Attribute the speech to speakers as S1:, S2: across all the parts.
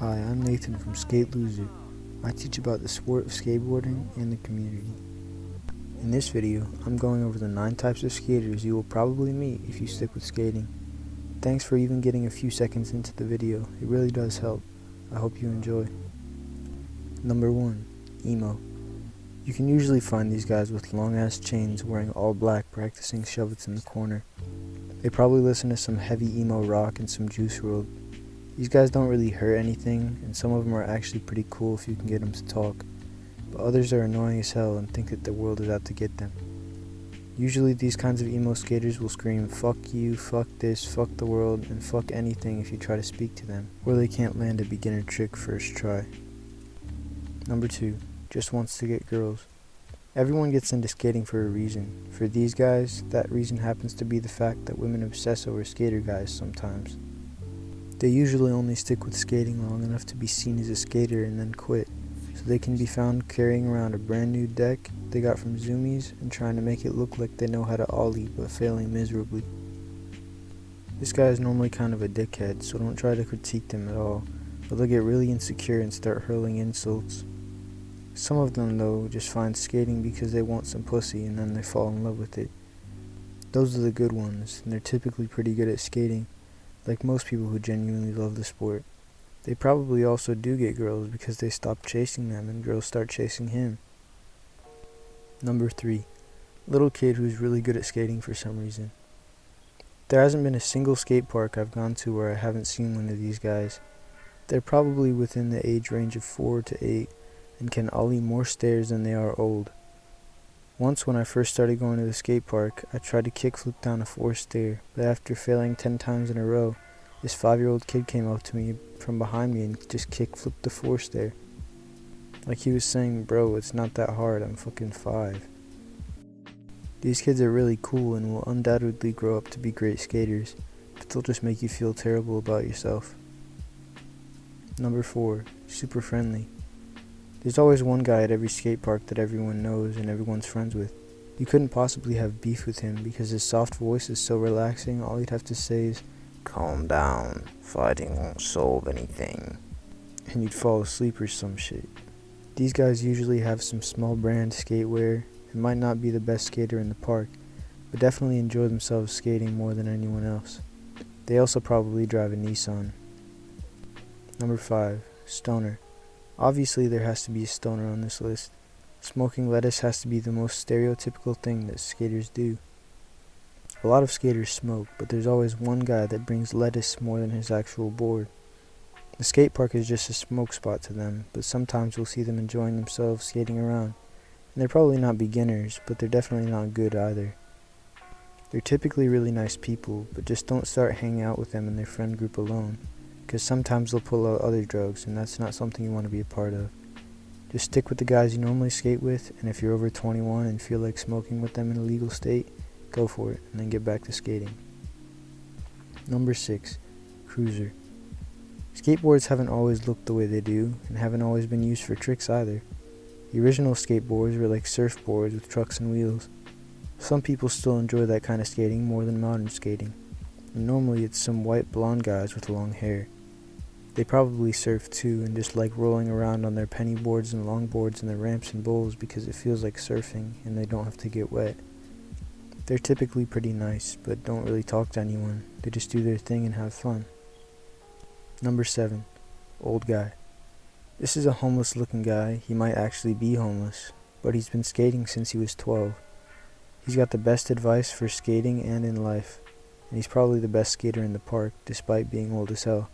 S1: Hi, I'm Nathan from Skate Loser. I teach about the sport of skateboarding and the community. In this video, I'm going over the 9 types of skaters you will probably meet if you stick with skating. Thanks for even getting a few seconds into the video, it really does help. I hope you enjoy. Number 1. Emo. You can usually find these guys with long ass chains wearing all black practicing shove-its in the corner. They probably listen to some heavy emo rock and some Juice WRLD. These guys don't really hurt anything, and some of them are actually pretty cool if you can get them to talk, but others are annoying as hell and think that the world is out to get them. Usually these kinds of emo skaters will scream fuck you, fuck this, fuck the world, and fuck anything if you try to speak to them, or they can't land a beginner trick first try. Number 2. Just wants to get girls. Everyone gets into skating for a reason. For these guys, that reason happens to be the fact that women obsess over skater guys sometimes. They usually only stick with skating long enough to be seen as a skater and then quit, so they can be found carrying around a brand new deck they got from Zoomies and trying to make it look like they know how to ollie but failing miserably. This guy is normally kind of a dickhead, so don't try to critique them at all, but they'll get really insecure and start hurling insults. Some of them though just find skating because they want some pussy and then they fall in love with it. Those are the good ones, and they're typically pretty good at skating. Like most people who genuinely love the sport. They probably also do get girls because they stop chasing them and girls start chasing him. Number 3. Little kid who's really good at skating for some reason. There hasn't been a single skate park I've gone to where I haven't seen one of these guys. They're probably within the age range of 4 to 8 and can ollie more stairs than they are old. Once when I first started going to the skate park, I tried to kickflip down a 4th stair, but after failing 10 times in a row, this 5-year-old kid came up to me from behind me and just kickflipped the 4th stair. Like he was saying, bro, it's not that hard, I'm fucking 5. These kids are really cool and will undoubtedly grow up to be great skaters, but they'll just make you feel terrible about yourself. Number 4. Super friendly. There's always one guy at every skate park that everyone knows and everyone's friends with. You couldn't possibly have beef with him because his soft voice is so relaxing, all you'd have to say is, "Calm down, fighting won't solve anything," and you'd fall asleep or some shit. These guys usually have some small brand skatewear and might not be the best skater in the park, but definitely enjoy themselves skating more than anyone else. They also probably drive a Nissan. Number 5. Stoner. Obviously there has to be a stoner on this list. Smoking lettuce has to be the most stereotypical thing that skaters do. A lot of skaters smoke, but there's always one guy that brings lettuce more than his actual board. The skate park is just a smoke spot to them, but sometimes you'll see them enjoying themselves skating around. And they're probably not beginners, but they're definitely not good either. They're typically really nice people, but just don't start hanging out with them in their friend group alone, because sometimes they'll pull out other drugs, and that's not something you want to be a part of. Just stick with the guys you normally skate with, and if you're over 21 and feel like smoking with them in a legal state, go for it, and then get back to skating. Number 6. Cruiser. Skateboards haven't always looked the way they do, and haven't always been used for tricks either. The original skateboards were like surfboards with trucks and wheels. Some people still enjoy that kind of skating more than modern skating, and normally it's some white blonde guys with long hair. They probably surf too and just like rolling around on their penny boards and longboards in the ramps and bowls because it feels like surfing and they don't have to get wet. They're typically pretty nice, but don't really talk to anyone. They just do their thing and have fun. Number 7. Old guy. This is a homeless looking guy. He might actually be homeless, but he's been skating since he was 12. He's got the best advice for skating and in life, and he's probably the best skater in the park despite being old as hell.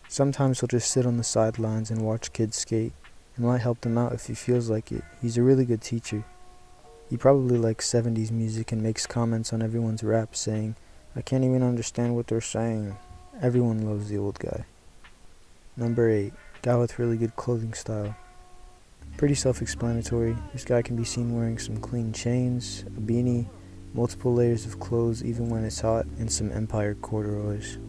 S1: Sometimes he'll just sit on the sidelines and watch kids skate, and might help them out if he feels like it. He's a really good teacher. He probably likes 70s music and makes comments on everyone's rap saying, "I can't even understand what they're saying." Everyone loves the old guy. Number 8. Guy with really good clothing style. Pretty self-explanatory. This guy can be seen wearing some clean chains, a beanie, multiple layers of clothes even when it's hot, and some Empire corduroys.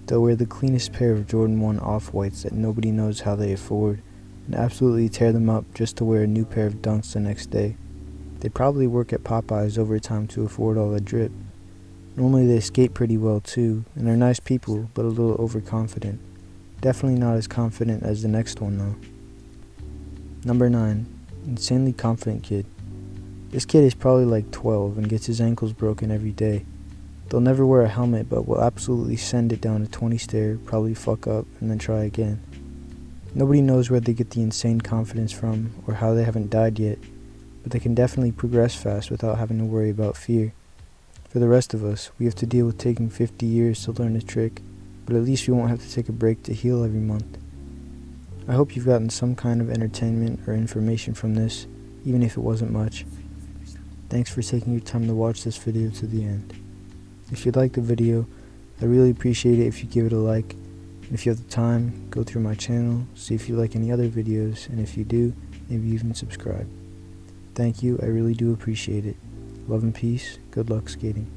S1: They'll wear the cleanest pair of Jordan 1 off-whites that nobody knows how they afford, and absolutely tear them up just to wear a new pair of Dunks the next day. They probably work at Popeyes overtime to afford all the drip. Normally they skate pretty well too, and they're nice people, but a little overconfident. Definitely not as confident as the next one though. Number 9. Insanely confident kid. This kid is probably like 12 and gets his ankles broken every day. They'll never wear a helmet but will absolutely send it down a 20 stair, probably fuck up, and then try again. Nobody knows where they get the insane confidence from or how they haven't died yet, but they can definitely progress fast without having to worry about fear. For the rest of us, we have to deal with taking 50 years to learn a trick, but at least we won't have to take a break to heal every month. I hope you've gotten some kind of entertainment or information from this, even if it wasn't much. Thanks for taking your time to watch this video to the end. If you liked the video, I'd really appreciate it if you give it a like. And if you have the time, go through my channel, see if you like any other videos, and if you do, maybe even subscribe. Thank you, I really do appreciate it. Love and peace, good luck skating.